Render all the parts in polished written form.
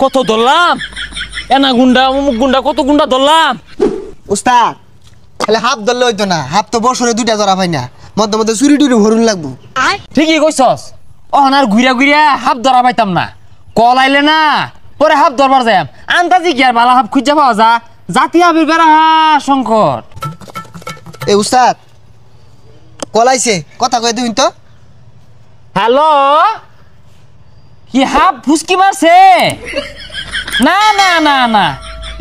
কত ধরলাম এনা গুন্ডা অমুক গুন্ডা কত গুন্ডা ধরলাম উস্তাদ খালি হাফ ধরলে হইতো না হাফ তো বছরে দুইটা ধরা পাই না মধ্যে মধ্যে চুরি টুরি ভরুন লাগবো ঠিকই কইছস অহনার ঘুরা ঘুরা হাফ ধরা পাইতাম না কল আইলে না পরে হাফ ধরবার যাই আন্দাজি কি আর বালা হাফ খুঁজা পাওয়া যা জাতি হাফের বেড়া সংকট এ উস্তাদ কলাইছে কথা কয়ে দিন তো হ্যালো কি হাফ ফুসকি মারছে না না না না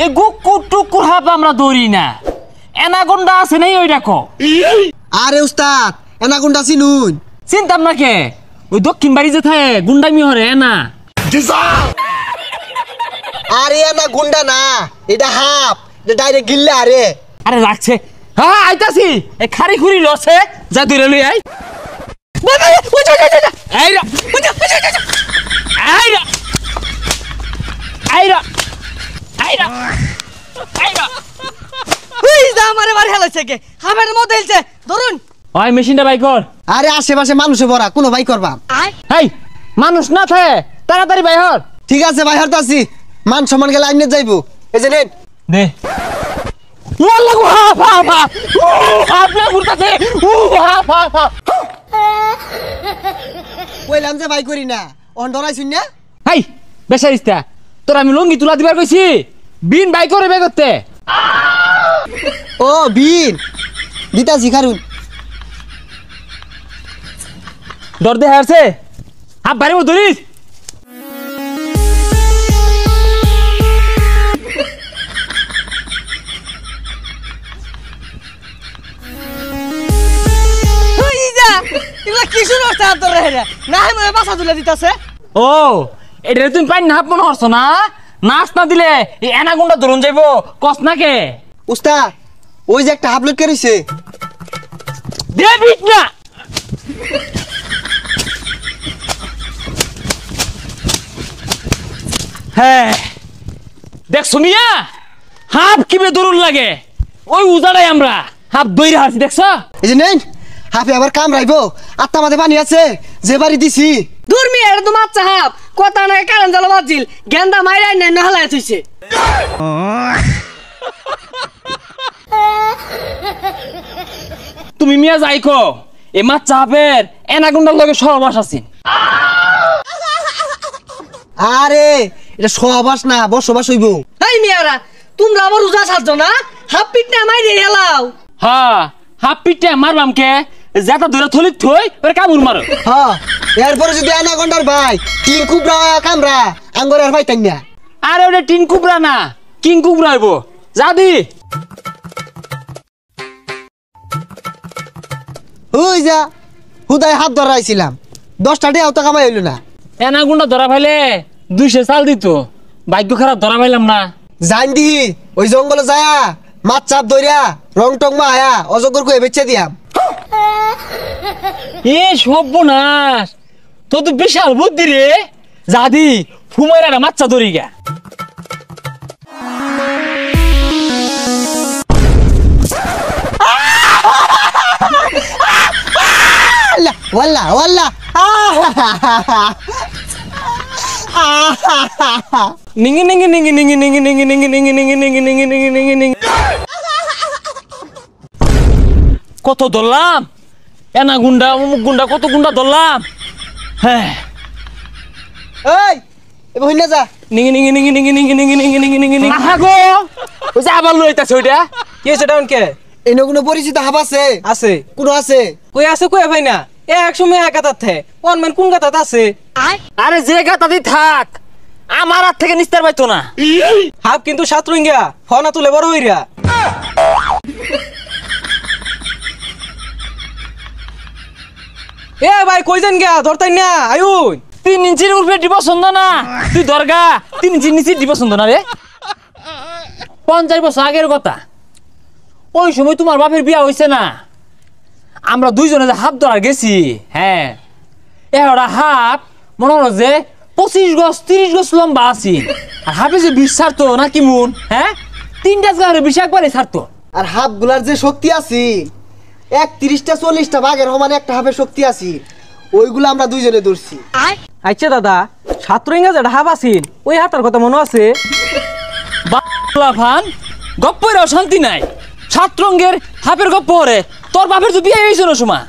এই গুকুর টুকুর হাফ আমরা ধরি না এনাগুন্ডা আছে নাই ওই দেখো আরে উস্তাদ এনাগুন্ডা চিনুন চিনতাম না কে ওই দক্ষিণ বাড়ি যে থাকে গুন্ডামি হরে এনা আরে এনা গুন্ডা না এটা হাফ এটা ডাইরেক্ট গিল্লা আরে আরে রাখছে হ্যাঁ আইতাছি এই খারি খুরি লছে যা দূরে লই আই আইরা আইরা আইরা আইরা আইরা ওই দা আমারে বাড়ি হেলাইছে কে হামের মধ্যে হেলছে ধরুন ওই মেশিনটা বাই কর আরে আশেপাশে মানুষে ভরা কোনো ভাই করবা এই মানুষ না থাকে তাড়াতাড়ি বাই হর ঠিক আছে ভাই হরতাছি মান সম্মান গেলে আইনে যাইবো এই যে নেন দে ওয়াল্লাহ হা হা হা আপনি ঘুরতাছে হা হা হা কইলাম যে ভাই করি না অন ডরাইছুন না হাই বেশারিস্তা তোর আমি লঙ্গি তুলা দিবার কইছি বিন বাই করে বে করতে ও বিন দিতা শিখারুন ডর দে হারছে হাত বাড়ি মো ধরিস ওই দা এগুলা কি শুরু হচ্ছে তোর রে না মনে বাসা তুলে দিতাছে ও এটা তুমি পাই না হাত মনে হরছ না নাচ না দিলে এই এনাগুন্ডা ধরুন যাইবো কস না কে উস্তাদ ওই যে একটা হাবলট করেছে দে বিট না হ্যাঁ দেখ শুনিয়া হাফ কিবে দরুন লাগে ওই উজাড়াই আমরা হাফ দইরা হারছি দেখছ এই যে নেন হাফে আবার কামড়াইবো আত্মা মাঝে পানি আছে যে বাড়ি দিছি দূরমি এর তো মাছ হাফ কথা না কারণ জালা বাজিল গেন্দা মাইরাই নাই না হালাই থইছে তুমি মিয়া যাইকো এ মাছ চাপের এনাগুন্ডার লগে সহবাস আছেন আরে এটা সহবাস না বসবাস হইব এই মিয়ারা তোমরা আবার উজা সাজছো না হাফ পিট না মাইরে হেলাও হ্যাঁ হাফ পিটে মারবাম কে যেটা ধরে থলিত থই ওরে কামুর মারো হ্যাঁ এরপরে যদি অ্যানাকন্ডার ভাই কিং কুবরা কামরা আঙ্গর আর ভাই তাই না আরে ওটা টিন কুবরা না কিং কুবরা হইব যাদি ওই যা হুদায় হাত ধরাইছিলাম 10টা টাকাও তো কামাই হইল না এনাগুন্ডা ধরা পাইলে 200 চাল দিত ভাগ্য খারাপ ধরা পাইলাম না জান দি ওই জঙ্গলে যায়া মাছ চাপ ধরিয়া রং টং মা আয়া অজগর কয়ে বেচে দিয়াম এ সর্বনাশ তো তো বিশাল বুদ্ধি রে যাদি ফুমাইরা মাচ্চা ধরি গা ওয়াল্লা ওয়াল্লা নিঙ্গি নিঙ্গি নিঙ্গি নিঙ্গি নিঙ্গি নিঙ্গি নিঙ্গি নিঙ্গি নিঙ্গি নিঙ্গি নিঙ্গি নিঙ্গি নিঙ্গি নিঙ্গি কত ধরলাম এনা গুন্ডা অমুক গুন্ডা কত গুন্ডা ধরলাম হ্যাঁ এই এবার হইনা যা নিঙ্গি নিঙ্গি নিঙ্গি নিঙ্গি নিঙ্গি নিঙ্গি নিঙ্গি নিঙ্গি নিঙ্গি নিঙ্গি না গো ওই যে আবার লইতাছে ওইটা কি হয়েছে ডাউন কে এনে কোনো পরিচিত হাব আছে আছে কোনো আছে কই আছে কই ভাই না এক সময় এক গাতাত থে অনমেন কোন গাতাত আছে আরে যে গাতাদি থাক আমার হাত থেকে নিস্তার পাইতো না হাফ কিন্তু সাতরঙ্গিয়া ফনা তুলে বড় হইরা এ ভাই কই যান গিয়া ধরতাই না আয়ুন 3 ইঞ্চির উপরে দিব পছন্দ না তুই দরগা 3 ইঞ্চির নিচে দিব পছন্দ না রে 50 বছর আগের কথা ওই সময় তোমার বাপের বিয়া হইছে না আমরা দুইজনে যে হাফ ধরা গেছি হ্যাঁ এরা হাফ মনে হলো যে 25 গজ 30 গজ লম্বা আছি আর হাফে যে বিষ ছাড়তো না কি মুন হ্যাঁ 3টা জায়গায় বিষ একবারে ছাড়তো আর হাব গুলার যে শক্তি আছে 31টা 40টা বাঘের সমান একটা হাফের শক্তি আছি ওইগুলো আমরা দুইজনে ধরছি। আচ্ছা দাদা, ছাত্র ইংরেজ একটা হাব আছিল, ওই হাবটার কথা মনে আছে? ফান গপ্পেরও শান্তি নাই, ছাত্রঙ্গের হাপের গপ্প হরে তোর বাপের তো বিয়ে হয়েছিল সময়।